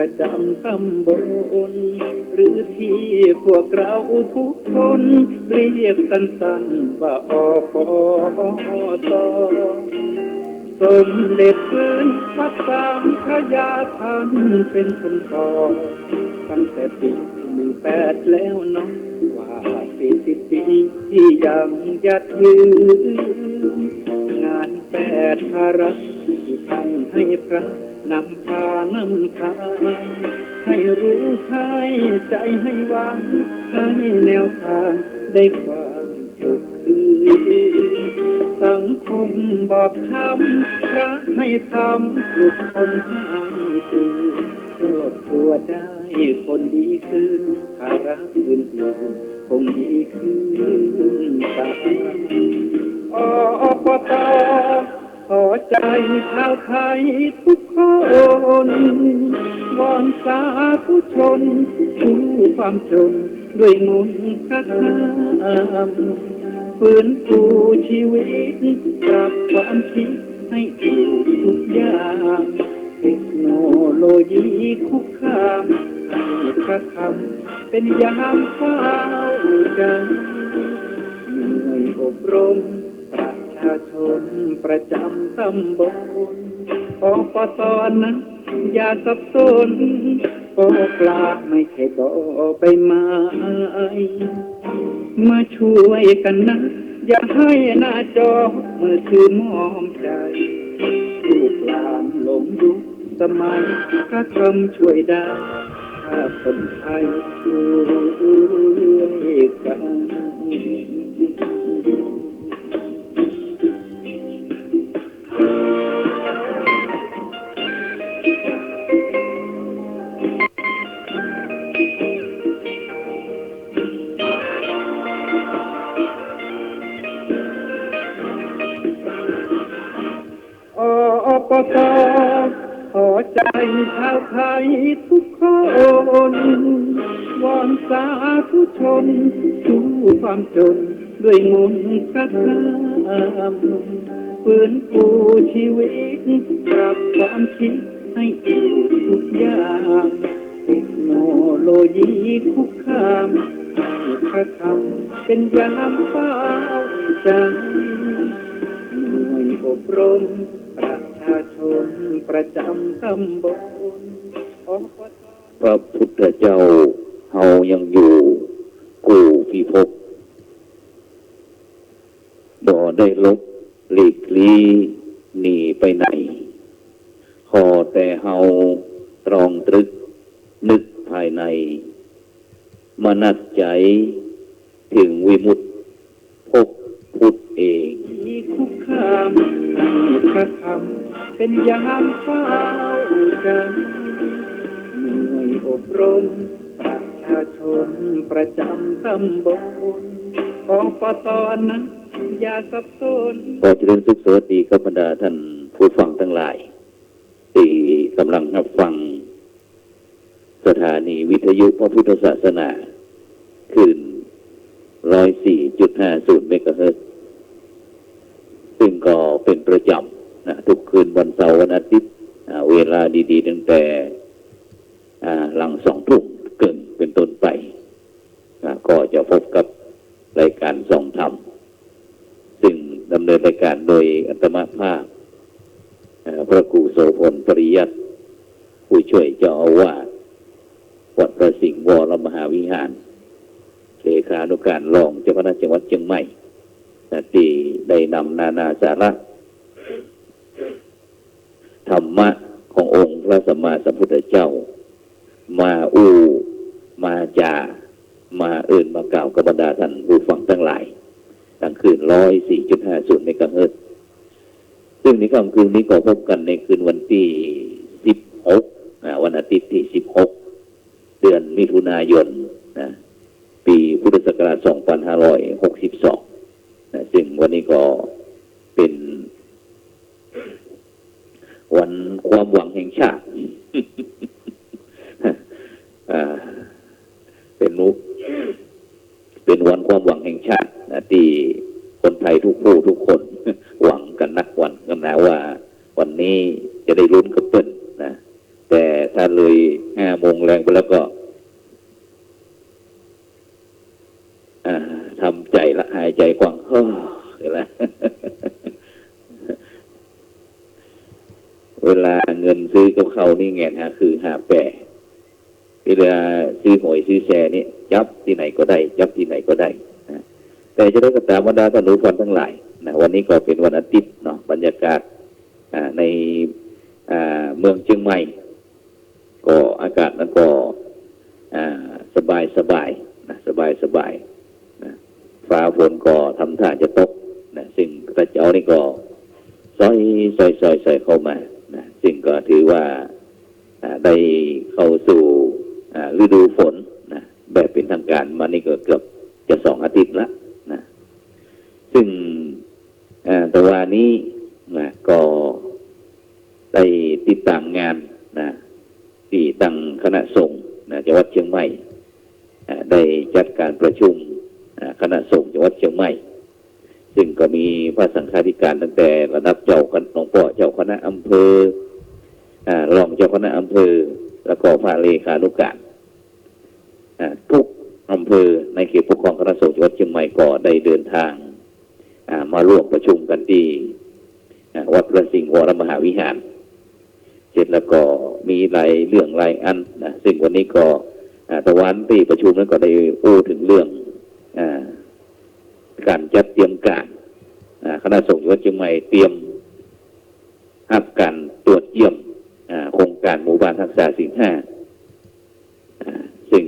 ประจำตำบลหรือที่พวกเราทุกคนเรียกสั้นๆว่าอปตสมเด็จพื้นพักสามพระยาท่านเป็นคนก่อตั้งแต่ปี18แล้วเนาะว่า40 ปีที่ยังยัดยืนงาน8 ภาระที่ทำให้พระนำพานำทางให้รู้ให้ใจให้วางให้แนวทางได้ความสุขคือสังคมบอกทำพระให้ทำทุกคนให้ตื่นครอบครัวได้คนดีขึ้นภาระอื่นๆคงดีขึ้นตามอปตขอใจชาวไทยทุกคนวอนสาธุชนชูความจนด้วยมนต์คาถาฟื้นฟูชีวิตปรับความคิดให้ถูกทุกอย่างเทคโนโลยีคุกคามให้พระธรรมเป็นยามเฝ้าใจเหนื่อยอบรมประชาชนประจำตำบลอปตนะอย่าสับสนปกลาไม่ใช่บ่อใบไม้มาช่วยกันนะอย่าให้หน้าจอมือถือมอมใจลูกหลานหลงยุคสมัยพระธรรมช่วยได้ถ้าคนไทยช่วยกันอปตขอใจชาวไทยทุกคนวอนสาธุชนชูความจนด้วยมนต์คาถาฟื้นฟูชีวิตปรับความคิดให้ถูกทุกอย่างเทคโนโลยีคุกคามให้พระธรรมเป็นยามเฝ้าใจหน่วยอบรมประชาชนประจำตำบลพระพุทธเจ้าเฮายังอยู่กูพิภพบ่ได้ลบหลีกลี่หนีไปไหนขอแต่เฮาตรองตรึกนึกภายในมานัดใจถึงวิมุตติพบพุทธเองคุกคามให้พระธรรมเป็นยามเฝ้ากันหน่วยอบรมประชาชนประจำตำบลของปตนะอย่าสับสนขอเจริญสุขสวัสดีกับบรรดาท่านผู้ฟังทั้งหลายที่กำลังรับฟังสถานีวิทยุพระพุทธศาสนาคืน 104.50 เมกะเฮิรตซ์ซึ่งก็เป็นประจำนะทุกคืนวันเสาร์วันอาทิตย์เวลาดีๆตั้งแต่หลัง20:00 นเกินเป็นต้นไปก็จะพบกับรายการส่องธรรมซึ่งดำเนินรายการโดยอาตมาภาพพระครูโสพลปริยัติผู้ช่วยเจ้าอาวาสวัดพระสิงห์วรมหาวิหารเลขานุการรองเจ้าคณะจังหวัดเชียงใหม่ที่ได้นำนานาสาระธรรมะขององค์พระสัมมาสัมพุทธเจ้ามามามามากล่าวกับบรรดาท่านผู้ฟังทั้งหลายทั้งคืน 104.50 เมกะเฮิรตซ์ซึ่งในค่ำคืนนี้ก็พบกันในคืนวันที่16วันอาทิตย์ที่16เดือนมิถุนายนปีพุทธศักราช2562ซึ่งวันนี้ก็เป็นวันความหวังแห่งชาติ เป็นวันความหวังแห่งชาติที่คนไทยทุกผู้ทุกคนหวังกันนักวันกันนะว่าวันนี้จะได้ลุ้นกับเปิ้ลนะแต่ถ้า ถ้าเลย5 โมงแรงไปแล้วก็ทำใจละหายใจกว้างเห็นไหม เวลาเงินซื้อกับเขานี่แงนคือหาแปรเวลาซื้อหวยซื้อแชร์นี่จับที่ไหนก็ได้จับที่ไหนก็ได้นะแต่จะได้กระตามบรรดาท่านผู้ฟังทั้งหลายนะวันนี้ก็เป็นวันอาทิตย์เนาะบรรยากาศในเมืองเชียงใหม่ก็อากาศนั้นก็สบายนะสบายนะฟ้าฝนก็ทำท่าจะตกนะซึ่งพระเจ้านี่ก็ซอยเข้ามานะซึ่งก็ถือว่าได้เข้าสู่ฤดูฝนนะแบบเป็นทางการมานี่ก็เกือบจะ2 อาทิตย์ละนะซึ่งแต่ว่านี้นะก็ได้ติดตามงานนะที่ตั้งคณะสงฆ์นะจังหวัดเชียงใหม่ได้จัดการประชุมคณะสงฆ์จังหวัดเชียงใหม่ซึ่งก็มีพระสังฆาธิการตั้งแต่ระดับเจ้าคณะหลวงพ่อเจ้าคณะอำเภอรองเจ้าคณะอำเภอแล้วก็พระเลขานุการทุกอำเภอในเขตปกครองคณะสงฆ์จังหวัดเชียงใหม่ก็ได้เดินทางมาร่วมประชุมกันที่วัดพระสิงห์วรมหาวิหารเสร็จแล้วก็มีหลายเรื่องหลายอันนะซึ่งวันนี้ก็ตะวันที่ประชุมนั้นก็ได้พูดถึงเรื่องการจัดเตรียมการคณะสงฆ์จังหวัดเชียงใหม่เตรียมรับการตรวจเยี่ยมโครงการหมู่บ้านทักษะศีล 5ซึ่ง